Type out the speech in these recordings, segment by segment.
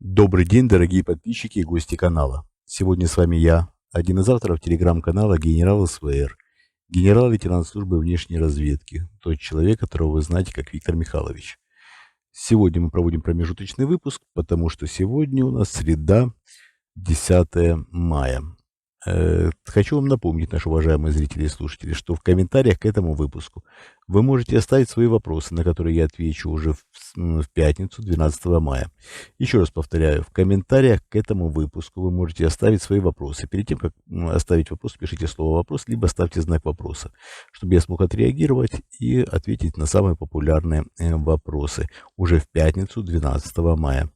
Добрый день, дорогие подписчики и гости канала. Сегодня с вами я, один из авторов телеграм-канала генерал СВР, генерал-лейтенант службы внешней разведки, тот человек, которого вы знаете как Виктор Михайлович. Сегодня мы проводим промежуточный выпуск, потому что сегодня у нас среда, 10 мая. Хочу вам напомнить, наши уважаемые зрители и слушатели, что в комментариях к этому выпуску вы можете оставить свои вопросы, на которые я отвечу уже в пятницу, 12 мая. Еще раз повторяю, в комментариях к этому выпуску вы можете оставить свои вопросы. Перед тем, как оставить вопрос, пишите слово «вопрос», либо ставьте знак вопроса, чтобы я смог отреагировать и ответить на самые популярные вопросы уже в пятницу, 12 мая.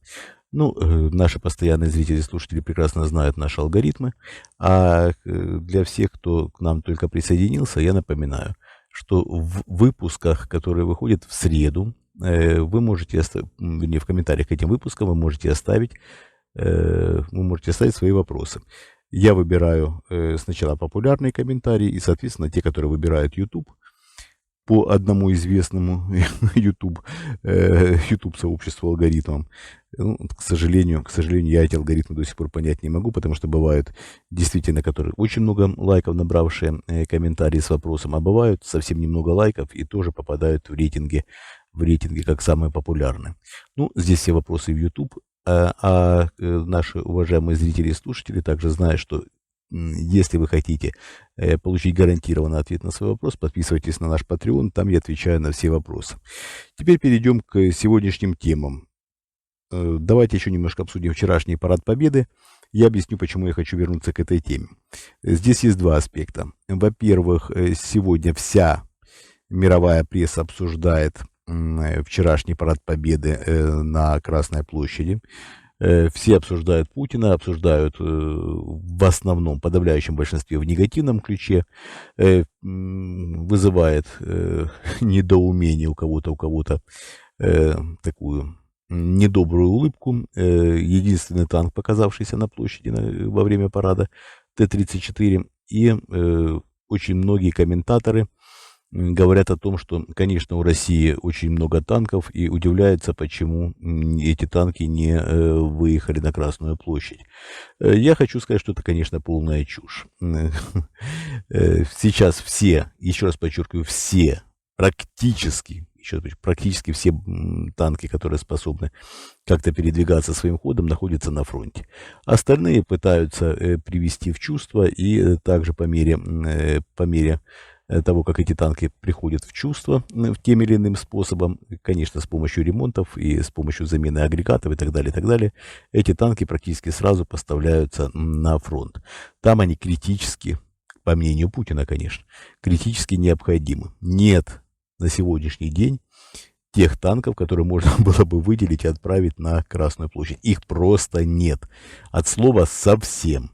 Наши постоянные зрители и слушатели прекрасно знают наши алгоритмы, а для всех, кто к нам только присоединился, я напоминаю, что в выпусках, которые выходят в среду, вы можете в комментариях к этим выпускам вы можете оставить свои вопросы. Я выбираю сначала популярные комментарии и, соответственно, те, которые выбирают YouTube, по одному известному YouTube сообществу алгоритмам. К сожалению, я эти алгоритмы до сих пор понять не могу, потому что бывают действительно, которые очень много лайков набравшие комментарии с вопросом, а бывают совсем немного лайков и тоже попадают в рейтинги как самые популярные. Здесь все вопросы в YouTube, наши уважаемые зрители и слушатели также знают, что если вы хотите получить гарантированный ответ на свой вопрос, подписывайтесь на наш Patreon, там я отвечаю на все вопросы. Теперь перейдем к сегодняшним темам. Давайте еще немножко обсудим вчерашний парад Победы. Я объясню, почему я хочу вернуться к этой теме. Здесь есть два аспекта. Во-первых, сегодня вся мировая пресса обсуждает вчерашний парад Победы на Красной площади. Все обсуждают Путина, обсуждают в основном, в подавляющем большинстве в негативном ключе, вызывает недоумение у кого-то такую недобрую улыбку. Единственный танк, показавшийся на площади во время парада, Т-34, и очень многие комментаторы говорят о том, что, конечно, у России очень много танков, и удивляются, почему эти танки не выехали на Красную площадь. Я хочу сказать, что это, конечно, полная чушь. Сейчас все, еще раз подчеркиваю, практически все танки, которые способны как-то передвигаться своим ходом, находятся на фронте. Остальные пытаются привести в чувство, и также по мере того, как эти танки приходят в чувство тем или иным способом, конечно, с помощью ремонтов и с помощью замены агрегатов и так далее, эти танки практически сразу поставляются на фронт. Там они критически, по мнению Путина, конечно, критически необходимы. Нет на сегодняшний день тех танков, которые можно было бы выделить и отправить на Красную площадь. Их просто нет. От слова совсем.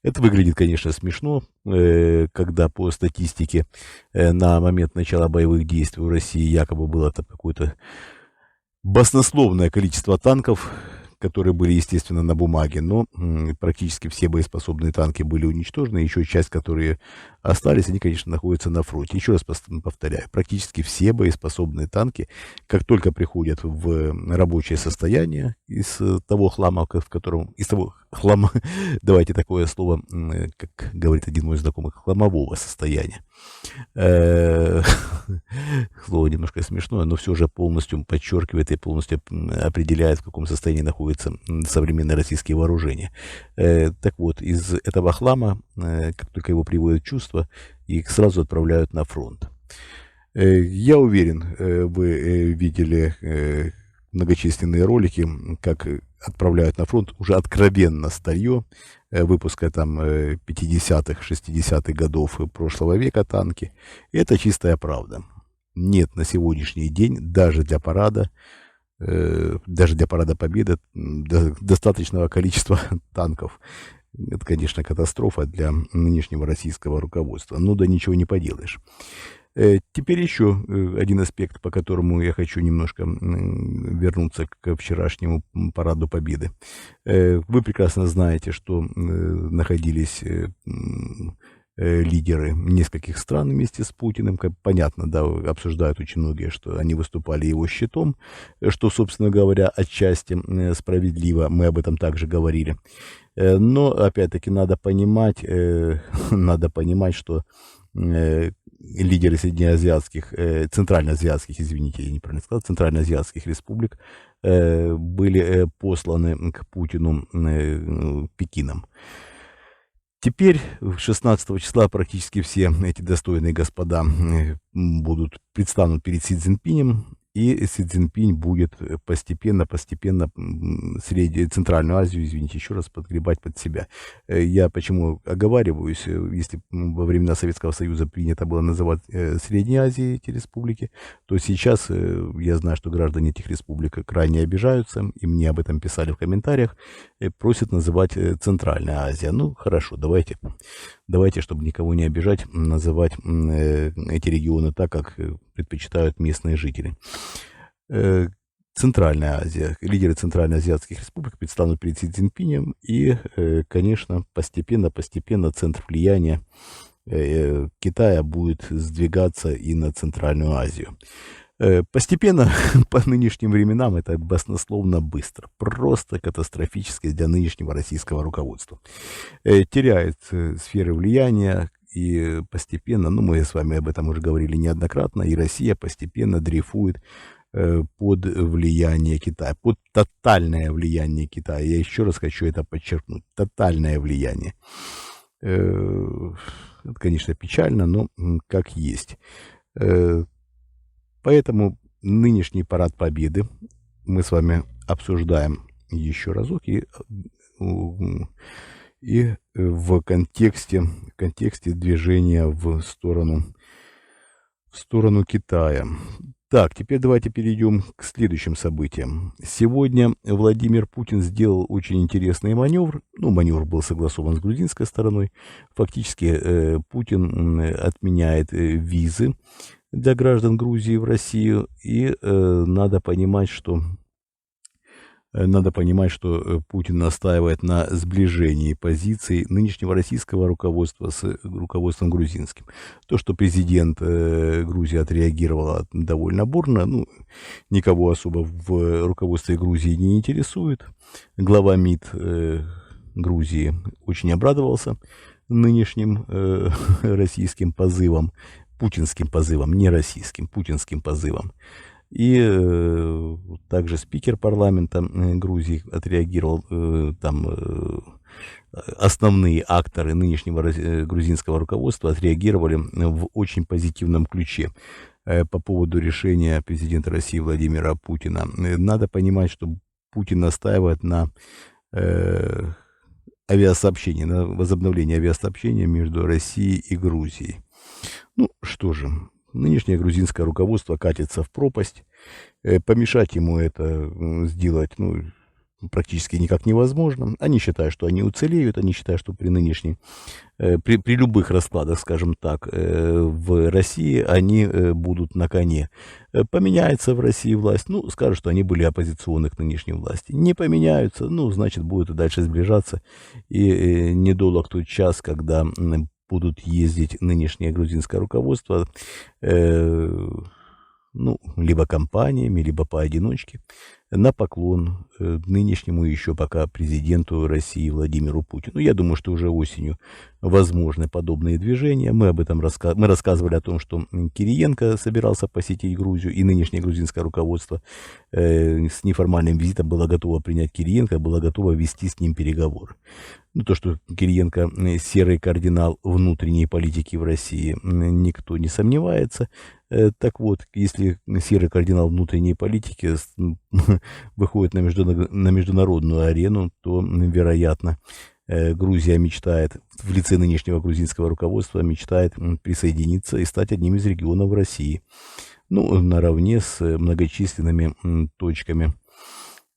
Это выглядит, конечно, смешно, когда по статистике на момент начала боевых действий в России якобы было какое-то баснословное количество танков, которые были, естественно, на бумаге, но практически все боеспособные танки были уничтожены, еще часть, которые остались, они, конечно, находятся на фронте. Еще раз повторяю, практически все боеспособные танки, как только приходят в рабочее состояние из того хлама, давайте такое слово, как говорит один мой знакомый, хламового состояния. Слово немножко смешное, но все же полностью подчеркивает и полностью определяет, в каком состоянии находятся современные российские вооружения. Так вот, из этого хлама, как только его приводят в чувство, их сразу отправляют на фронт. Я уверен, вы видели многочисленные ролики, как отправляют на фронт уже откровенно старье, выпуска там 50-х, 60-х годов прошлого века танки. Это чистая правда. Нет на сегодняшний день даже для парада Победы достаточного количества танков. Это, конечно, катастрофа для нынешнего российского руководства. Да ничего не поделаешь. Теперь еще один аспект, по которому я хочу немножко вернуться к вчерашнему параду Победы. Вы прекрасно знаете, что находились лидеры нескольких стран вместе с Путиным. Понятно, да, обсуждают очень многие, что они выступали его щитом, что, собственно говоря, отчасти справедливо, мы об этом также говорили. Но, опять-таки, надо понимать, что лидеры среднеазиатских, центральноазиатских, извините, я неправильно сказал, центральноазиатских республик были посланы к Путину Пекином. Теперь 16 числа практически все эти достойные господа предстанут перед Си Цзиньпинем, и Си Цзиньпинь будет постепенно Центральную Азию, извините, еще раз подгребать под себя. Я почему оговариваюсь, если во времена Советского Союза принято было называть Средней Азией эти республики, то сейчас я знаю, что граждане этих республик крайне обижаются, и мне об этом писали в комментариях, просят называть Центральная Азия. Ну, хорошо, давайте, чтобы никого не обижать, называть эти регионы так, как предпочитают местные жители. Центральная Азия. Лидеры центральноазиатских республик предстанут перед Си Цзиньпинем, и, конечно, постепенно центр влияния Китая будет сдвигаться и на Центральную Азию. Постепенно, по нынешним временам, это баснословно быстро, просто катастрофически для нынешнего российского руководства. Теряет сферы влияния, и постепенно, мы с вами об этом уже говорили неоднократно, и Россия постепенно дрейфует под влияние Китая, под тотальное влияние Китая. Я еще раз хочу это подчеркнуть. Тотальное влияние. Это, конечно, печально, но как есть. Поэтому нынешний парад Победы мы с вами обсуждаем еще разок и в контексте движения в сторону Китая. Так, теперь давайте перейдем к следующим событиям. Сегодня Владимир Путин сделал очень интересный маневр. Маневр был согласован с грузинской стороной. Фактически Путин отменяет визы для граждан Грузии в Россию. И надо понимать, что Путин настаивает на сближении позиций нынешнего российского руководства с руководством грузинским. То, что президент Грузии отреагировала довольно бурно, никого особо в руководстве Грузии не интересует. Глава МИД Грузии очень обрадовался нынешним российским позывом, путинским позывом, не российским, путинским позывом. И также спикер парламента Грузии отреагировал, основные акторы нынешнего грузинского руководства отреагировали в очень позитивном ключе по поводу решения президента России Владимира Путина. Надо понимать, что Путин настаивает на авиасообщении, на возобновлении авиасообщения между Россией и Грузией. Что же, нынешнее грузинское руководство катится в пропасть. Помешать ему это сделать практически никак невозможно. Они считают, что они уцелеют, они считают, что при любых раскладах, скажем так, в России они будут на коне. Поменяется в России власть, скажут, что они были оппозиционны к нынешней власти. Не поменяются, значит, будут и дальше сближаться. И недолг тот час, когда будут ездить нынешнее грузинское руководство, либо компаниями, либо поодиночке, на поклон нынешнему еще пока президенту России Владимиру Путину. Я думаю, что уже осенью возможны подобные движения. Мы об этом рассказывали о том, что Кириенко собирался посетить Грузию, и нынешнее грузинское руководство с неформальным визитом было готово принять Кириенко, было готово вести с ним переговоры. То, что Кириенко серый кардинал внутренней политики в России, никто не сомневается. Так вот, если серый кардинал внутренней политики выходит на международную арену, то, вероятно, Грузия мечтает, в лице нынешнего грузинского руководства, мечтает присоединиться и стать одним из регионов России. Наравне с многочисленными точками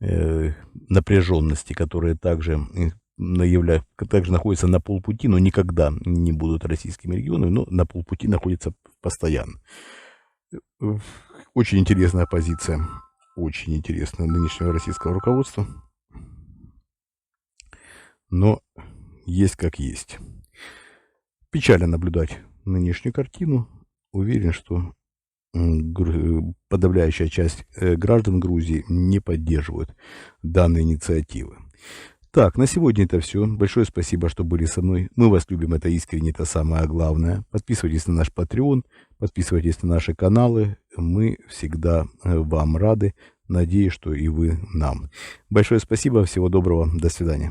напряженности, которые также находятся на полпути, но никогда не будут российскими регионами, но на полпути находятся постоянно. Очень интересная позиция, очень интересная нынешнего российского руководства, но есть как есть. Печально наблюдать нынешнюю картину. Уверен, что подавляющая часть граждан Грузии не поддерживают данные инициативы. Так, на сегодня это все. Большое спасибо, что были со мной. Мы вас любим, это искренне, это самое главное. Подписывайтесь на наш Patreon, подписывайтесь на наши каналы. Мы всегда вам рады. Надеюсь, что и вы нам. Большое спасибо, всего доброго, до свидания.